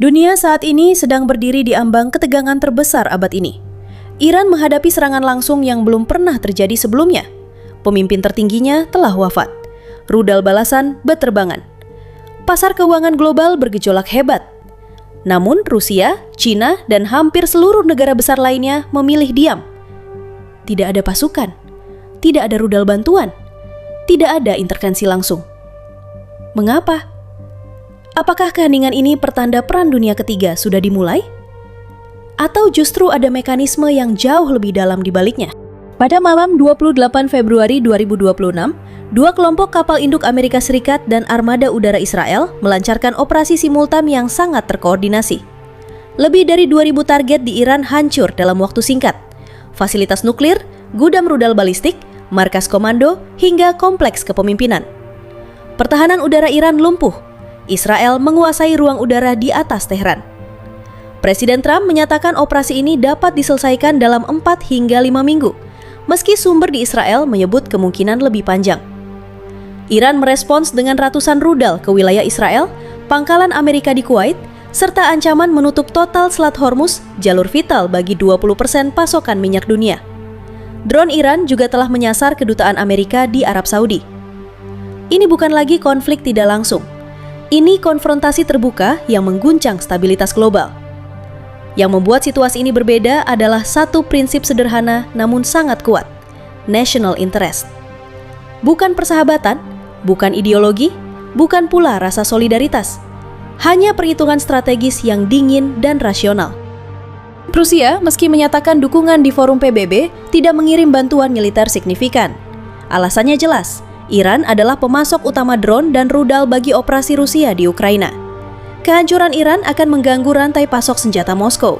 Dunia saat ini sedang berdiri di ambang ketegangan terbesar abad ini. Iran menghadapi serangan langsung yang belum pernah terjadi sebelumnya. Pemimpin tertingginya telah wafat. Rudal balasan berterbangan. Pasar keuangan global bergejolak hebat. Namun Rusia, China, dan hampir seluruh negara besar lainnya memilih diam. Tidak ada pasukan, tidak ada rudal bantuan, tidak ada intervensi langsung. Mengapa? Apakah keheningan ini pertanda Perang Dunia Ketiga sudah dimulai? Atau justru ada mekanisme yang jauh lebih dalam di baliknya? Pada malam 28 Februari 2026, dua kelompok kapal induk Amerika Serikat dan armada udara Israel melancarkan operasi simultan yang sangat terkoordinasi. Lebih dari 2.000 target di Iran hancur dalam waktu singkat. Fasilitas nuklir, gudang rudal balistik, markas komando, hingga kompleks kepemimpinan. Pertahanan udara Iran lumpuh. Israel menguasai ruang udara di atas Teheran. Presiden Trump menyatakan operasi ini dapat diselesaikan dalam 4 hingga 5 minggu, meski sumber di Israel menyebut kemungkinan lebih panjang. Iran merespons dengan ratusan rudal ke wilayah Israel, pangkalan Amerika di Kuwait, serta ancaman menutup total Selat Hormuz, jalur vital bagi 20% pasokan minyak dunia. Drone Iran juga telah menyasar kedutaan Amerika di Arab Saudi. Ini bukan lagi konflik tidak langsung. Ini konfrontasi terbuka yang mengguncang stabilitas global. Yang membuat situasi ini berbeda adalah satu prinsip sederhana namun sangat kuat, national interest. Bukan persahabatan, bukan ideologi, bukan pula rasa solidaritas. Hanya perhitungan strategis yang dingin dan rasional. Rusia meski menyatakan dukungan di forum PBB tidak mengirim bantuan militer signifikan. Alasannya jelas. Iran adalah pemasok utama drone dan rudal bagi operasi Rusia di Ukraina. Kehancuran Iran akan mengganggu rantai pasok senjata Moskow.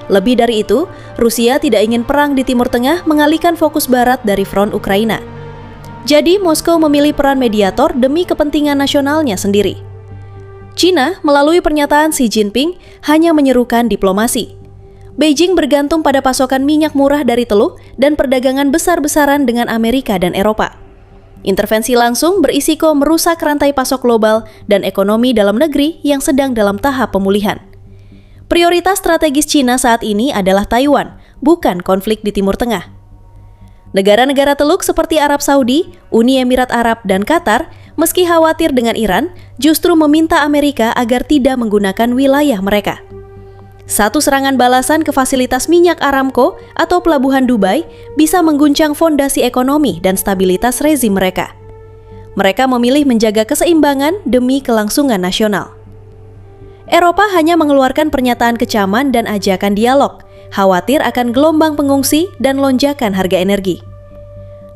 Lebih dari itu, Rusia tidak ingin perang di Timur Tengah mengalihkan fokus Barat dari front Ukraina. Jadi, Moskow memilih peran mediator demi kepentingan nasionalnya sendiri. China, melalui pernyataan Xi Jinping, hanya menyerukan diplomasi. Beijing bergantung pada pasokan minyak murah dari Teluk dan perdagangan besar-besaran dengan Amerika dan Eropa. Intervensi langsung berisiko merusak rantai pasok global dan ekonomi dalam negeri yang sedang dalam tahap pemulihan. Prioritas strategis China saat ini adalah Taiwan, bukan konflik di Timur Tengah. Negara-negara Teluk seperti Arab Saudi, Uni Emirat Arab, dan Qatar, meski khawatir dengan Iran, justru meminta Amerika agar tidak menggunakan wilayah mereka. Satu serangan balasan ke fasilitas minyak Aramco atau pelabuhan Dubai bisa mengguncang fondasi ekonomi dan stabilitas rezim mereka. Mereka memilih menjaga keseimbangan demi kelangsungan nasional. Eropa hanya mengeluarkan pernyataan kecaman dan ajakan dialog, khawatir akan gelombang pengungsi dan lonjakan harga energi.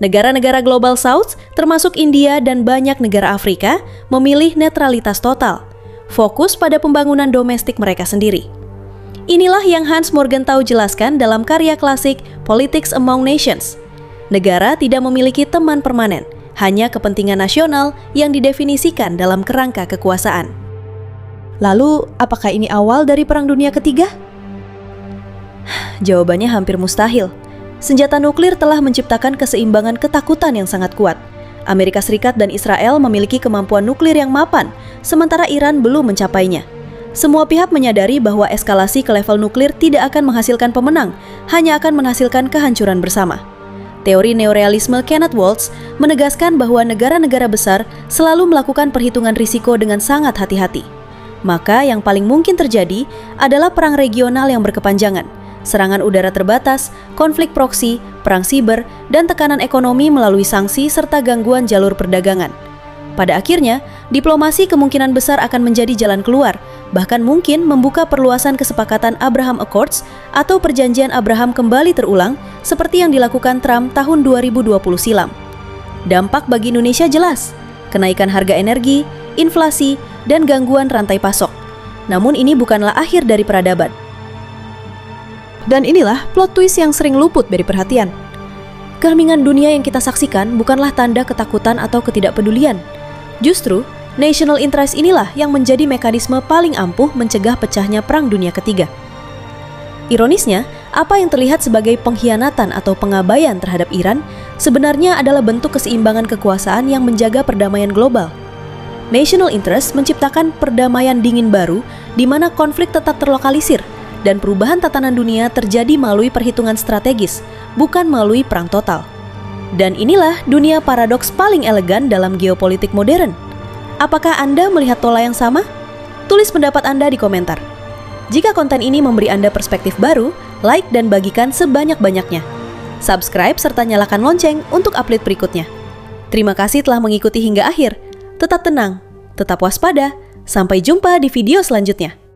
Negara-negara Global South, termasuk India dan banyak negara Afrika, memilih netralitas total, fokus pada pembangunan domestik mereka sendiri. Inilah yang Hans Morgenthau jelaskan dalam karya klasik Politics Among Nations. Negara tidak memiliki teman permanen, hanya kepentingan nasional yang didefinisikan dalam kerangka kekuasaan. Lalu, apakah ini awal dari Perang Dunia Ketiga? Jawabannya hampir mustahil. Senjata nuklir telah menciptakan keseimbangan ketakutan yang sangat kuat. Amerika Serikat dan Israel memiliki kemampuan nuklir yang mapan, sementara Iran belum mencapainya. Semua pihak menyadari bahwa eskalasi ke level nuklir tidak akan menghasilkan pemenang, hanya akan menghasilkan kehancuran bersama. Teori neorealisme Kenneth Waltz menegaskan bahwa negara-negara besar selalu melakukan perhitungan risiko dengan sangat hati-hati. Maka yang paling mungkin terjadi adalah perang regional yang berkepanjangan, serangan udara terbatas, konflik proksi, perang siber, dan tekanan ekonomi melalui sanksi serta gangguan jalur perdagangan. Pada akhirnya, diplomasi kemungkinan besar akan menjadi jalan keluar, bahkan mungkin membuka perluasan kesepakatan Abraham Accords atau perjanjian Abraham kembali terulang seperti yang dilakukan Trump tahun 2020 silam. Dampak bagi Indonesia jelas, kenaikan harga energi, inflasi, dan gangguan rantai pasok. Namun ini bukanlah akhir dari peradaban. Dan inilah plot twist yang sering luput dari perhatian. Keheningan dunia yang kita saksikan bukanlah tanda ketakutan atau ketidakpedulian. Justru, national interest inilah yang menjadi mekanisme paling ampuh mencegah pecahnya Perang Dunia Ketiga. Ironisnya, apa yang terlihat sebagai pengkhianatan atau pengabaian terhadap Iran sebenarnya adalah bentuk keseimbangan kekuasaan yang menjaga perdamaian global. National interest menciptakan perdamaian dingin baru di mana konflik tetap terlokalisir dan perubahan tatanan dunia terjadi melalui perhitungan strategis, bukan melalui perang total. Dan inilah dunia paradoks paling elegan dalam geopolitik modern. Apakah Anda melihat pola yang sama? Tulis pendapat Anda di komentar. Jika konten ini memberi Anda perspektif baru, like dan bagikan sebanyak-banyaknya. Subscribe serta nyalakan lonceng untuk update berikutnya. Terima kasih telah mengikuti hingga akhir. Tetap tenang, tetap waspada. Sampai jumpa di video selanjutnya.